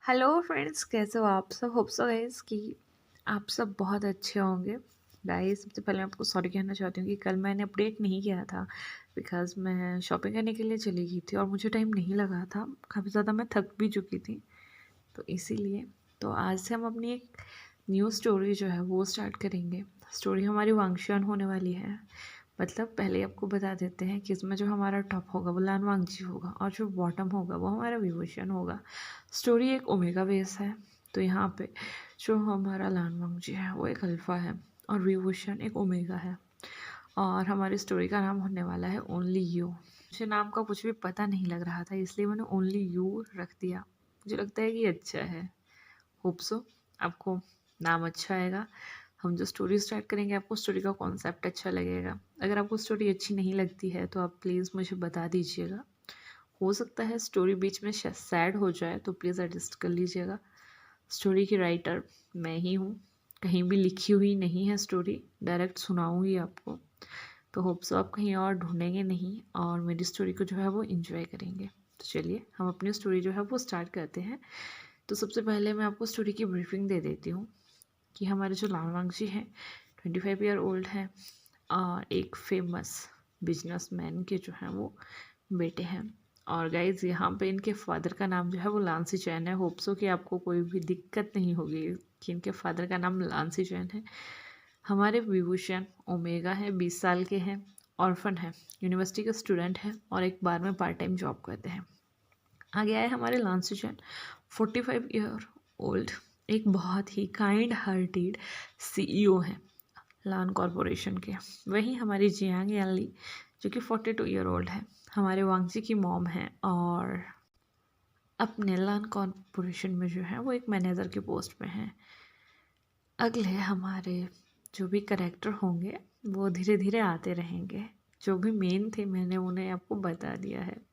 Hello friends, कैसे हो आप सब। होप सो गाइस कि आप सब बहुत अच्छे होंगे। गाइस, सबसे पहले मैं आपको सॉरी कहना चाहती हूँ कि कल मैंने अपडेट नहीं किया था बिकॉज़ मैं शॉपिंग करने के लिए चली गई थी और मुझे टाइम नहीं लगा था। काफ़ी ज़्यादा मैं थक भी चुकी थी, तो इसीलिए तो आज से हम अपनी एक न्यू स्टोरी जो है वो स्टार्ट करेंगे। स्टोरी हमारी वांगशुआन होने वाली है। मतलब पहले आपको बता देते हैं कि इसमें जो हमारा टॉप होगा वो लान वांगजी होगा और जो बॉटम होगा वो हमारा विभूषण होगा। स्टोरी एक ओमेगा बेस है, तो यहाँ पे जो हमारा लान वांगजी है वो एक अल्फ़ा है और विभूषण एक ओमेगा है। और हमारी स्टोरी का नाम होने वाला है ओनली यू। मुझे नाम का कुछ भी पता नहीं लग रहा था, इसलिए मैंने ओनली यू रख दिया। मुझे लगता है कि अच्छा है। होप सो आपको नाम अच्छा आएगा। हम जो स्टोरी स्टार्ट करेंगे आपको स्टोरी का कॉन्सेप्ट अच्छा लगेगा। अगर आपको स्टोरी अच्छी नहीं लगती है तो आप प्लीज़ मुझे बता दीजिएगा। हो सकता है स्टोरी बीच में सैड हो जाए, तो प्लीज़ एडजस्ट कर लीजिएगा। स्टोरी की राइटर मैं ही हूँ, कहीं भी लिखी हुई नहीं है स्टोरी, डायरेक्ट सुनाऊँगी आपको। तो होप सो आप कहीं और ढूंढेंगे नहीं और मेरी स्टोरी को जो है वो इन्जॉय करेंगे। तो चलिए हम अपनी स्टोरी जो है वो स्टार्ट करते हैं। तो सबसे पहले मैं आपको स्टोरी की ब्रीफिंग दे देती हूँ कि हमारे जो लालवांगजी हैं 25 ईयर ओल्ड हैं और एक फेमस बिजनेसमैन के जो हैं वो बेटे हैं। और गाइज यहाँ पे इनके फादर का नाम जो है वो लांसी चैन है। होप सो कि आपको कोई भी दिक्कत नहीं होगी कि इनके फादर का नाम लांसी चैन है। हमारे विभूषण ओमेगा है, 20 साल के हैं, ऑर्फन है, यूनिवर्सिटी के स्टूडेंट हैं और एक बार में पार्ट टाइम जॉब करते हैं। आगे आए हमारे लांसी चैन 45 ईयर ओल्ड, एक बहुत ही काइंड हार्टेड सीईओ हैं लान कॉरपोरेशन के। वहीं हमारी जियांग याली जो कि 42 ईयर ओल्ड है, हमारे वांगजी की मॉम है और अपने लान कॉरपोरेशन में जो है वो एक मैनेजर की पोस्ट में है। अगले हमारे जो भी करेक्टर होंगे वो धीरे धीरे आते रहेंगे। जो भी मेन थे मैंने उन्हें आपको बता दिया है।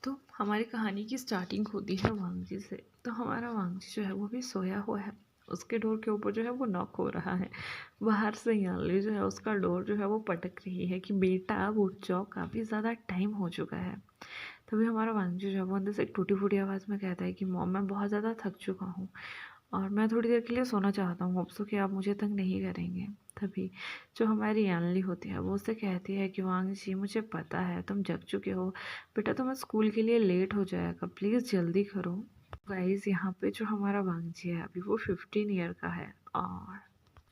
तो हमारी कहानी की स्टार्टिंग होती है वांगजी से। तो हमारा वांगजी जो है वो भी सोया हुआ है, उसके डोर के ऊपर जो है वो नॉक हो रहा है। बाहर से याली जो है उसका डोर जो है वो पटक रही है कि बेटा अब उठ जाओ, काफ़ी ज़्यादा टाइम हो चुका है। तभी हमारा वांगजी जो है वो अंदर से एक टूटी फूटी आवाज़ में कहता है कि मॉम मैं बहुत ज़्यादा थक चुका हूँ और मैं थोड़ी देर के लिए सोना चाहता हूँ, होप सो कि आप मुझे तंग नहीं करेंगे। तभी जो हमारी यानली होती है वो उससे कहती है कि वांगजी मुझे पता है तुम जग चुके हो बेटा, तुम्हें स्कूल के लिए लेट हो जाएगा, प्लीज़ जल्दी करो। गाइस यहाँ पे जो हमारा वांगजी है अभी वो 15 ईयर का है और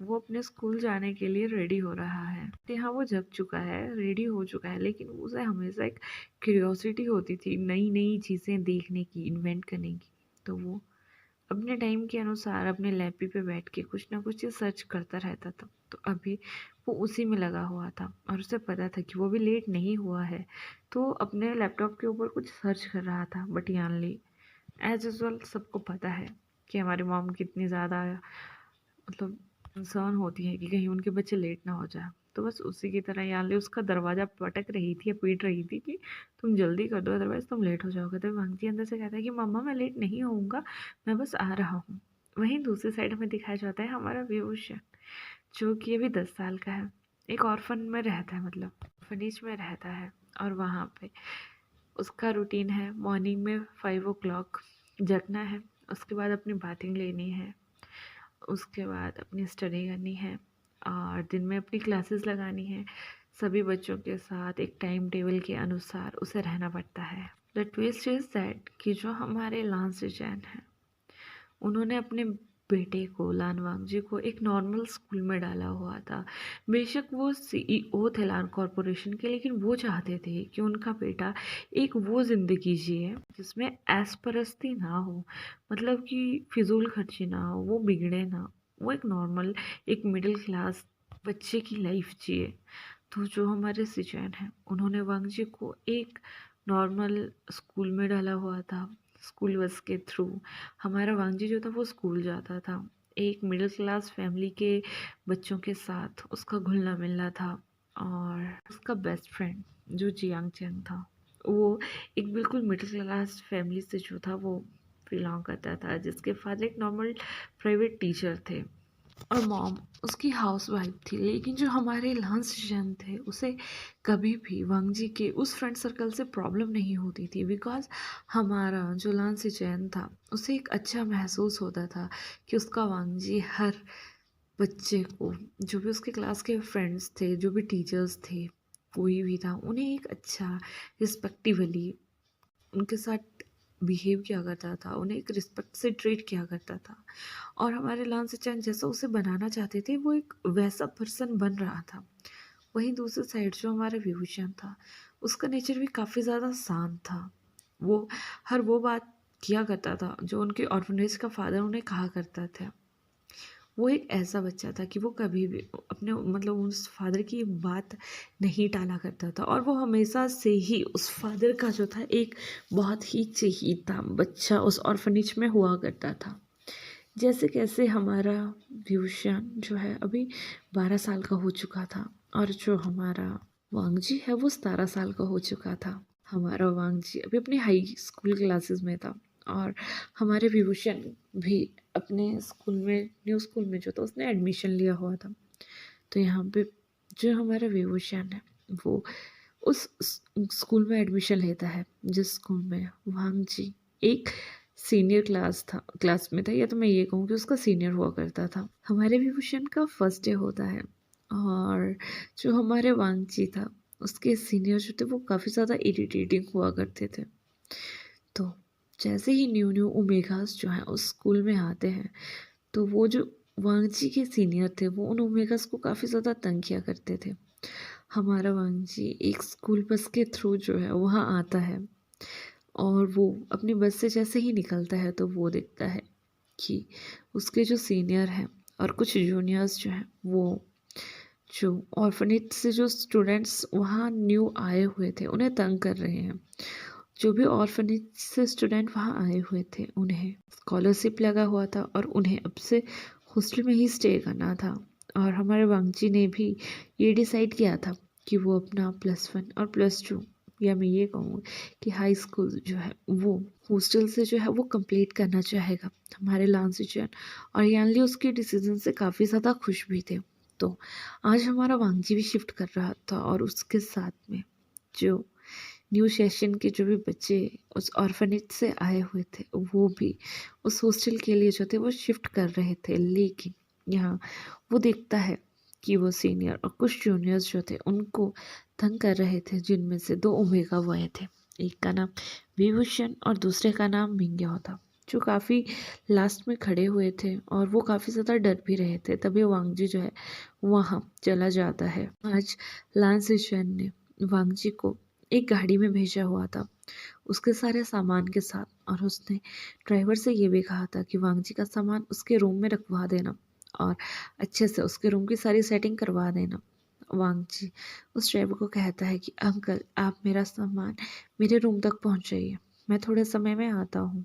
वो अपने स्कूल जाने के लिए रेडी हो रहा है। यहाँ वो जग चुका है, रेडी हो चुका है, लेकिन उसे हमेशा एक क्यूरियोसिटी होती थी नई नई चीज़ें देखने की, इन्वेंट करने की। तो वो अपने टाइम के अनुसार अपने लैपी पे बैठ के कुछ ना कुछ सर्च करता रहता था। तो अभी वो उसी में लगा हुआ था और उसे पता था कि वो भी लेट नहीं हुआ है, तो अपने लैपटॉप के ऊपर कुछ सर्च कर रहा था। बट यानली एज यूजल सबको पता है कि हमारी मॉम कितनी ज़्यादा मतलब कंसर्न होती है कि कहीं उनके बच्चे लेट ना हो जाए। तो बस उसी की तरह यानली उसका दरवाज़ा पटक रही थी या पीट रही थी कि तुम जल्दी कर दो अदरवाइज़ तुम लेट हो जाओगे। तो वांगजी अंदर से कहता है कि मम्मा मैं लेट नहीं होऊंगा, मैं बस आ रहा हूँ। वहीं दूसरी साइड में दिखाया जाता है हमारा विभूषण जो कि अभी 10 साल का है, एक ऑर्फन में रहता है, मतलब ऑर्फनेज में रहता है। और वहाँ पे उसका रूटीन है मॉर्निंग में 5 o'clock जगना है, उसके बाद अपनी बाथिंग लेनी है, उसके बाद अपनी स्टडी करनी है और दिन में अपनी क्लासेस लगानी है। सभी बच्चों के साथ एक टाइम टेबल के अनुसार उसे रहना पड़ता है। द ट्विस्ट इज़ दैट कि जो हमारे लांसी चैन हैं उन्होंने अपने बेटे को लान वांगजी को एक नॉर्मल स्कूल में डाला हुआ था। बेशक वो सीईओ थे लान कॉरपोरेशन के, लेकिन वो चाहते थे कि उनका बेटा एक वो ज़िंदगी जिए जिसमें ऐशपरस्ती ना हो, मतलब कि फिजूल खर्ची ना हो, वो बिगड़े ना, वो एक नॉर्मल एक मिडिल क्लास बच्चे की लाइफ जिए। तो जो हमारे सिचैन हैं उन्होंने वांगजी को एक नॉर्मल स्कूल में डाला हुआ था। स्कूल बस के थ्रू हमारा वांगजी जो था वो स्कूल जाता था। एक मिडिल क्लास फैमिली के बच्चों के साथ उसका घुलना मिलना था और उसका बेस्ट फ्रेंड जो जियांग चैंग था वो एक बिल्कुल मिडिल क्लास फैमिली से जो था वो बिलोंग करता था, जिसके फादर एक नॉर्मल प्राइवेट टीचर थे। और मॉम उसकी हाउस वाइफ थी। लेकिन जो हमारे लांस जन थे उसे कभी भी वांगजी के उस फ्रेंड सर्कल से प्रॉब्लम नहीं होती थी, बिकॉज हमारा जो लांस जैन था उसे एक अच्छा महसूस होता था कि उसका वांगजी हर बच्चे को, जो भी उसके क्लास के फ्रेंड्स थे, जो भी टीचर्स थे, कोई भी था, उन्हें एक अच्छा रिस्पेक्टिवली उनके साथ बिहेव किया करता था, उन्हें एक रिस्पेक्ट से ट्रीट किया करता था। और हमारे लांस चैन जैसा उसे बनाना चाहते थे वो एक वैसा पर्सन बन रहा था। वहीं दूसरी साइड जो हमारा विभूषण था उसका नेचर भी काफ़ी ज़्यादा शांत था। वो हर वो बात किया करता था जो उनके ऑर्फनेज का फादर उन्हें कहा करता था। वो एक ऐसा बच्चा था कि वो कभी भी अपने मतलब उस फादर की बात नहीं टाला करता था, और वो हमेशा से ही उस फादर का जो था एक बहुत ही चहेता बच्चा उस ऑर्फनेज में हुआ करता था। जैसे कैसे हमारा भूषण जो है अभी 12 साल का हो चुका था, और जो हमारा वांगजी है वो 17 साल का हो चुका था। हमारा वांगजी अभी अपने हाई स्कूल क्लासेस में था, और हमारे विभूषण भी अपने स्कूल में, न्यू स्कूल में जो था उसने एडमिशन लिया हुआ था। तो यहाँ पे जो हमारा विभूषण है वो उस स्कूल में एडमिशन लेता है जिस स्कूल में वांगजी एक सीनियर क्लास में था, या तो मैं ये कहूँ कि उसका सीनियर हुआ करता था। हमारे विभूषण का फर्स्ट डे होता है, और जो हमारे वांगजी था उसके सीनियर जो थे वो काफ़ी ज़्यादा इरिटेटिंग हुआ करते थे। तो जैसे ही न्यू न्यू ओमेगास जो हैं उस स्कूल में आते हैं, तो वो जो वांगजी के सीनियर थे वो उन ओमेगास को काफ़ी ज़्यादा तंग किया करते थे। हमारा वांगजी एक स्कूल बस के थ्रू जो है वहाँ आता है, और वो अपनी बस से जैसे ही निकलता है तो वो देखता है कि उसके जो सीनियर हैं और कुछ जूनियर्स जो हैं वो जो ऑर्फनेज से जो स्टूडेंट्स वहाँ न्यू आए हुए थे उन्हें तंग कर रहे हैं। जो भी ऑर्फनेज से स्टूडेंट वहाँ आए हुए थे उन्हें स्कॉलरशिप लगा हुआ था, और उन्हें अब से हॉस्टल में ही स्टे करना था। और हमारे वांगजी ने भी ये डिसाइड किया था कि वो अपना +1 और +2, या मैं ये कहूँ कि हाई स्कूल जो है वो हॉस्टल से जो है वो कंप्लीट करना चाहेगा। हमारे लांसीचन और यानली उसके डिसीजन से काफ़ी ज़्यादा खुश भी थे। तो आज हमारा वांगजी भी शिफ्ट कर रहा था, और उसके साथ में जो न्यू सेशन के जो भी बच्चे उस ऑर्फनेज से आए हुए थे वो भी उस हॉस्टल के लिए जो थे वो शिफ्ट कर रहे थे। लेकिन यहाँ वो देखता है कि वो सीनियर और कुछ जूनियर्स जो थे उनको तंग कर रहे थे, जिनमें से 2 ओमेगा बॉय थे। एक का नाम विभूषण और दूसरे का नाम मिंग्यो था, जो काफ़ी लास्ट में खड़े हुए थे, और वो काफ़ी ज़्यादा डर भी रहे थे। तभी वांगजी जो है वहाँ चला जाता है। आज लांस ने वांगजी को एक गाड़ी में भेजा हुआ था उसके सारे सामान के साथ, और उसने ड्राइवर से ये भी कहा था कि वांगजी का सामान उसके रूम में रखवा देना और अच्छे से उसके रूम की सारी सेटिंग करवा देना। वांगजी उस ड्राइवर को कहता है कि अंकल आप मेरा सामान मेरे रूम तक पहुंचाइए, मैं थोड़े समय में आता हूँ।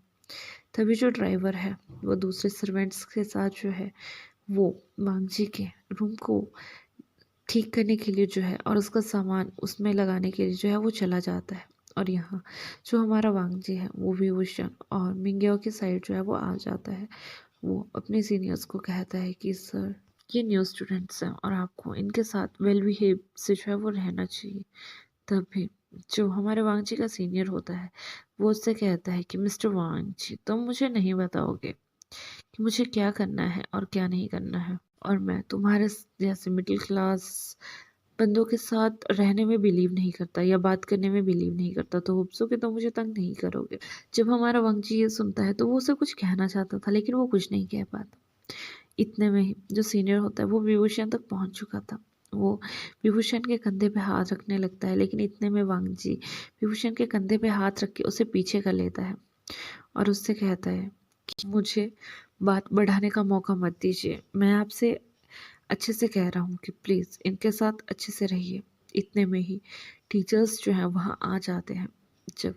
तभी जो ड्राइवर है वो दूसरे सर्वेंट्स के साथ जो है वो वांगजी के रूम को ठीक करने के लिए जो है और उसका सामान उसमें लगाने के लिए जो है वो चला जाता है। और यहाँ जो हमारा वांगजी है वो विभूषण और मिंग्यो की साइड जो है वो आ जाता है। वो अपने सीनियर्स को कहता है कि सर ये न्यू स्टूडेंट्स हैं और आपको इनके साथ वेल बिहेव से जो है वो रहना चाहिए। तभी जो हमारे वांगजी का सीनियर होता है वो उससे कहता है कि मिस्टर वांगजी तुम मुझे नहीं बताओगे कि मुझे क्या करना है और क्या नहीं करना है, और मैं तुम्हारे जैसे मिडिल क्लास बंदों के साथ रहने में बिलीव नहीं करता या बात करने में बिलीव नहीं करता, तो होप्सो कि तुम मुझे तंग नहीं करोगे। जब हमारा वांगजी ये सुनता है तो वो उसे कुछ कहना चाहता था लेकिन वो कुछ नहीं कह पाता। इतने में ही जो सीनियर होता है वो विभूषण तक पहुंच चुका था। वो विभूषण के कंधे पे हाथ रखने लगता है, लेकिन इतने में वांगजी विभूषण के कंधे पे हाथ रख के उसे पीछे कर लेता है और उससे कहता है कि मुझे बात बढ़ाने का मौका मत दीजिए, मैं आपसे अच्छे से कह रहा हूँ कि प्लीज़ इनके साथ अच्छे से रहिए। इतने में ही टीचर्स जो हैं वहाँ आ जाते हैं। जब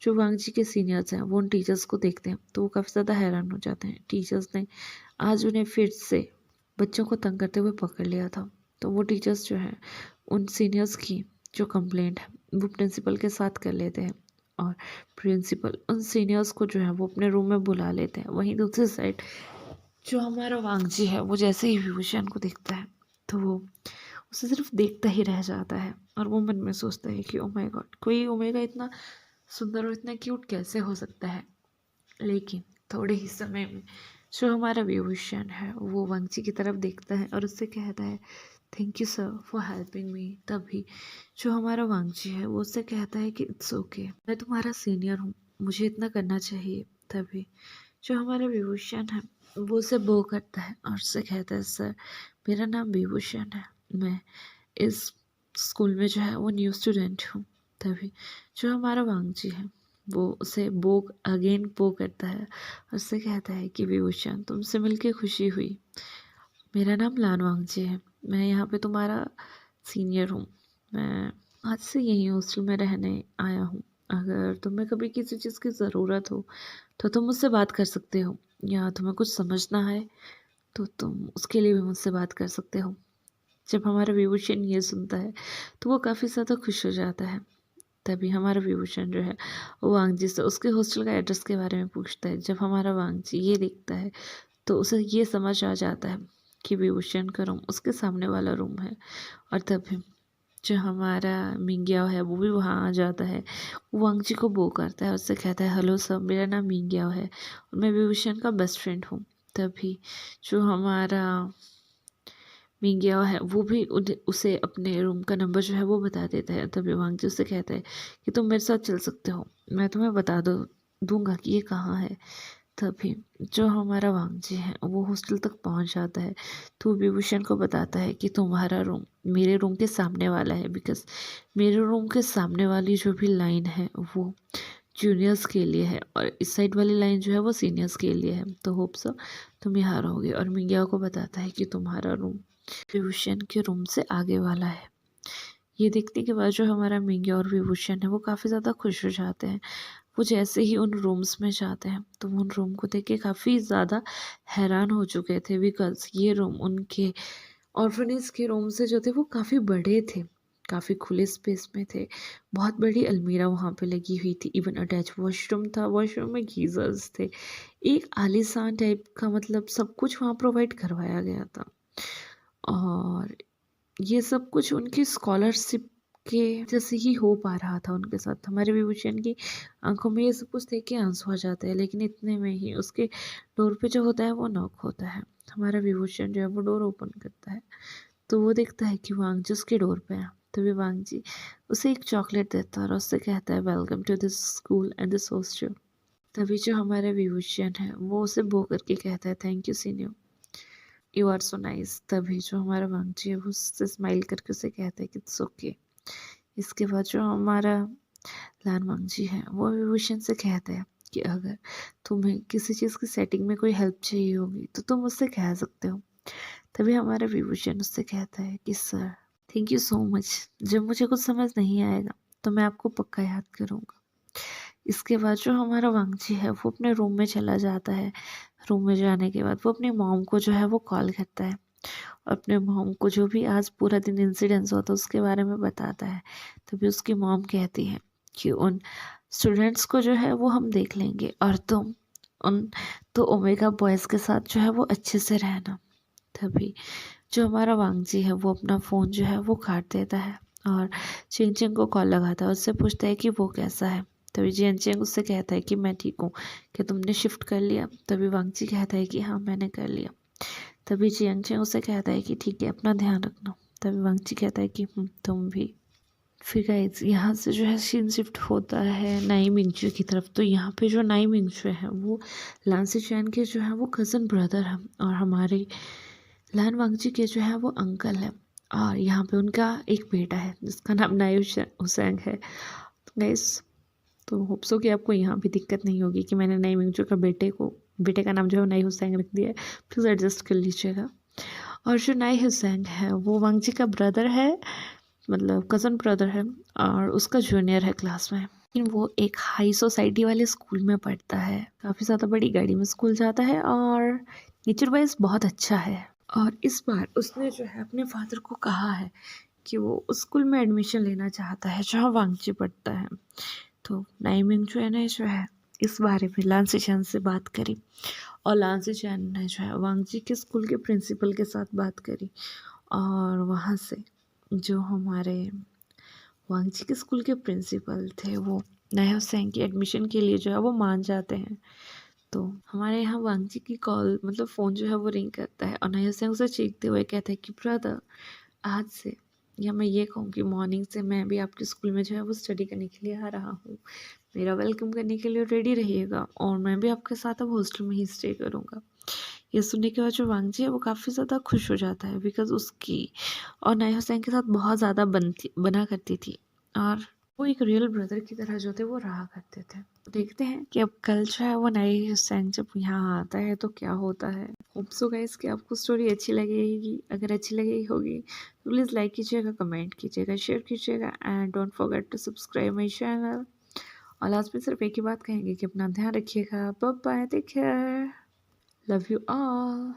जो वांगजी के सीनियर्स हैं वो उन टीचर्स को देखते हैं तो वो काफ़ी ज़्यादा हैरान हो जाते हैं। टीचर्स ने आज उन्हें फिर से बच्चों को तंग करते हुए पकड़ लिया था। तो वो टीचर्स जो हैं उन सीनियर्स की जो कंप्लेंट है वो प्रिंसिपल के साथ कर लेते हैं, और प्रिंसिपल उन सीनियर्स को जो है वो अपने रूम में बुला लेते हैं। वहीं दूसरी साइड जो हमारा वांगजी है वो जैसे ही विभूषण को देखता है तो वो उसे सिर्फ देखता ही रह जाता है और वो मन में सोचता है कि ओ माय गॉड, कोई ओमेगा इतना सुंदर और इतना क्यूट कैसे हो सकता है। लेकिन थोड़े ही समय में जो हमारा विभूषण है वो वांगजी की तरफ देखता है और उससे कहता है thank you sir for helping me. तभी जो हमारा वांगजी है वो उससे कहता है कि इट्स ओके, मैं तुम्हारा सीनियर हूँ, मुझे इतना करना चाहिए। तभी जो हमारा विभूषण है वो उसे बो करता है और उससे कहता है सर मेरा नाम विभूषण है, मैं इस स्कूल में जो है वो न्यू स्टूडेंट हूँ। तभी जो हमारा वांगजी है वो उसे बो अगेन बो करता है और उससे कहता है कि विभूषण तुमसे मिलके खुशी हुई, मेरा नाम लान वांगजी है, मैं यहाँ पे तुम्हारा सीनियर हूँ, मैं आज से यहीं हॉस्टल में रहने आया हूँ। अगर तुम्हें कभी किसी चीज़ की ज़रूरत हो तो तुम मुझसे बात कर सकते हो, या तुम्हें कुछ समझना है तो तुम उसके लिए भी मुझसे बात कर सकते हो। जब हमारा विभूषण ये सुनता है तो वो काफ़ी ज़्यादा खुश हो जाता है। तभी हमारा विभूषण जो है वो वांगजी से उसके हॉस्टल का एड्रेस के बारे में पूछता है। जब हमारा वांगजी ये देखता है तो उसे ये समझ आ जाता है कि विभूषण का रूम उसके सामने वाला रूम है। और तभी जो हमारा मिंग्याओ है वो भी वहाँ आ जाता है, वो वांगजी को बो करता है, उससे कहता है हेलो सर मेरा नाम मिंग्याओ है और मैं विभूषण का बेस्ट फ्रेंड हूँ। तभी जो हमारा मिंग्याओ है वो भी उसे अपने रूम का नंबर जो है वो बता देता है। तभी वांगजी उससे कहता है कि तुम मेरे साथ चल सकते हो, मैं तुम्हें बता दूंगा कि ये कहाँ है। तभी जो हमारा वांगजी है वो हॉस्टल तक पहुंच जाता है तो विभूषण को बताता है कि तुम्हारा रूम मेरे रूम के सामने वाला है, बिकॉज मेरे रूम के सामने वाली जो भी लाइन है वो जूनियर्स के लिए है और इस साइड वाली लाइन जो है वो सीनियर्स के लिए है, तो होप सो तुम यहाँ रहोगे। और मिंगिया को बताता है कि तुम्हारा रूम विभूषण के रूम से आगे वाला है। ये देखने के बाद जो हमारा मिंगिया और विभूषण है वो काफ़ी ज़्यादा खुश हो जाते हैं। वो जैसे ही उन रूम्स में जाते हैं तो उन रूम को देख के काफ़ी ज़्यादा हैरान हो चुके थे, बिकॉज ये रूम उनके ऑर्फनेज के रूम से जो थे वो काफ़ी बड़े थे, काफ़ी खुले स्पेस में थे। बहुत बड़ी अलमीरा वहाँ पे लगी हुई थी, इवन अटैच वॉशरूम था, वॉशरूम में गीजर्स थे, एक आलीशान टाइप का मतलब सब कुछ वहाँ प्रोवाइड करवाया गया था। और ये सब कुछ उनकी स्कॉलरशिप के जैसे ही हो पा रहा था उनके साथ। हमारे विभूषण की आंखों में ये सब कुछ देख के आंसू आ जाते हैं, लेकिन इतने में ही उसके डोर पे जो होता है वो नॉक होता है। हमारा विभूषण जो है वो डोर ओपन करता है तो वो देखता है कि वांगजी उसके डोर पे है। तभी वांगजी उसे एक चॉकलेट देता है और उससे कहता है welcome to this school and this hostel. तभी जो हमारा विभूषण है वो उसे बो करके कहता है thank you senior, you are so nice. तभी जो हमारा वांगजी है वो उससे स्माइल करके उसे कहता है कि इट्स ओके। इसके बाद जो हमारा लान वांगजी है वो विभूषण से कहता है कि अगर तुम्हें किसी चीज़ की सेटिंग में कोई हेल्प चाहिए होगी तो तुम मुझसे कह सकते हो। तभी हमारा विभूषण उससे कहता है कि sir thank you so much, जब मुझे कुछ समझ नहीं आएगा तो मैं आपको पक्का याद करूँगा। इसके बाद जो हमारा वांगजी है वो अपने रूम में चला जाता है। रूम में जाने के बाद वो अपनी मॉम को जो है वो कॉल करता है, अपने मॉम को जो भी आज पूरा दिन इंसिडेंस हुआ था उसके बारे में बताता है। तभी उसकी मॉम कहती है कि उन स्टूडेंट्स को जो है वो हम देख लेंगे और तुम उन तो ओमेगा बॉयज़ के साथ जो है वो अच्छे से रहना। तभी जो हमारा वांगजी है वो अपना फ़ोन जो है वो काट देता है और चिंग चिंग को कॉल लगाता है, उससे पूछता है कि वो कैसा है। तभी जियन चिंग उससे कहता है कि मैं ठीक हूँ, क्या तुमने शिफ्ट कर लिया? तभी वांगजी कहता है कि हाँ मैंने कर लिया। तभी जियन चिंग उससे कहता है कि ठीक है अपना ध्यान रखना। तभी वांगजी कहता है कि तुम भी। फिर गाइस यहाँ से जो है सीन शिफ्ट होता है नाई मिंगचू की तरफ। तो यहाँ पे जो नाई मिंगचू है वो लांसी चैन के जो है वो कज़न ब्रदर है और हमारे लान वांगजी के जो है वो अंकल है। और यहाँ पे उनका एक बेटा है जिसका नाम नाई हुसैंग है। तो गाइस तो होप सो कि आपको यहाँ भी दिक्कत नहीं होगी कि मैंने नाई मिंगचू का बेटे का नाम जो है नाई हुसैंग रख दिया है, प्लीज़ एडजस्ट कर लीजिएगा। और जो नाई हुसैंग है वो वांगजी का ब्रदर है, मतलब कज़न ब्रदर है और उसका जूनियर है क्लास में। लेकिन वो एक हाई सोसाइटी वाले स्कूल में पढ़ता है, काफ़ी ज़्यादा बड़ी गाड़ी में स्कूल जाता है और नेचर वाइज बहुत अच्छा है। और इस बार उसने जो है अपने फादर को कहा है कि वो उस स्कूल में एडमिशन लेना चाहता है जहाँ वांगजी पढ़ता है। तो नाई मिंगचू ने जो है इस बारे में लांसी चैन से बात करी और लांसी चैन ने जो है वांगजी के स्कूल के प्रिंसिपल के साथ बात करी और वहाँ से जो हमारे वांगजी के स्कूल के प्रिंसिपल थे वो नायब सेंग की एडमिशन के लिए जो है वो मान जाते हैं। तो हमारे यहाँ वांगजी की कॉल मतलब फ़ोन जो है वो रिंग करता है और नायब सेंग उसे चीखते हुए कहते हैं कि ब्रदर आज से या मैं ये कहूँ कि मॉर्निंग से मैं भी आपके स्कूल में जो है वो स्टडी करने के लिए आ रहा हूँ। मेरा वेलकम करने के लिए रेडी रहिएगा और मैं भी आपके साथ अब हॉस्टल में ही स्टे करूँगा। ये सुनने के बाद जो वांगजी है वो काफ़ी ज़्यादा खुश हो जाता है बिकॉज़ उसकी और नए हुसैन के साथ बहुत ज़्यादा बना करती थी और वो एक रियल ब्रदर की तरह जो थे वो रहा करते थे। देखते हैं कि अब कल जो है वो नए हुसैन जब यहाँ आता है तो क्या होता है। होप सो गाइस कि आपको स्टोरी अच्छी लगेगी। अगर अच्छी लगी होगी तो प्लीज़ लाइक कीजिएगा, कमेंट कीजिएगा, शेयर कीजिएगा and don't forget to subscribe my channel. और लास्ट में सिर्फ एक ही बात कहेंगे कि अपना ध्यान रखिएगा। Bye bye, take care, love you all.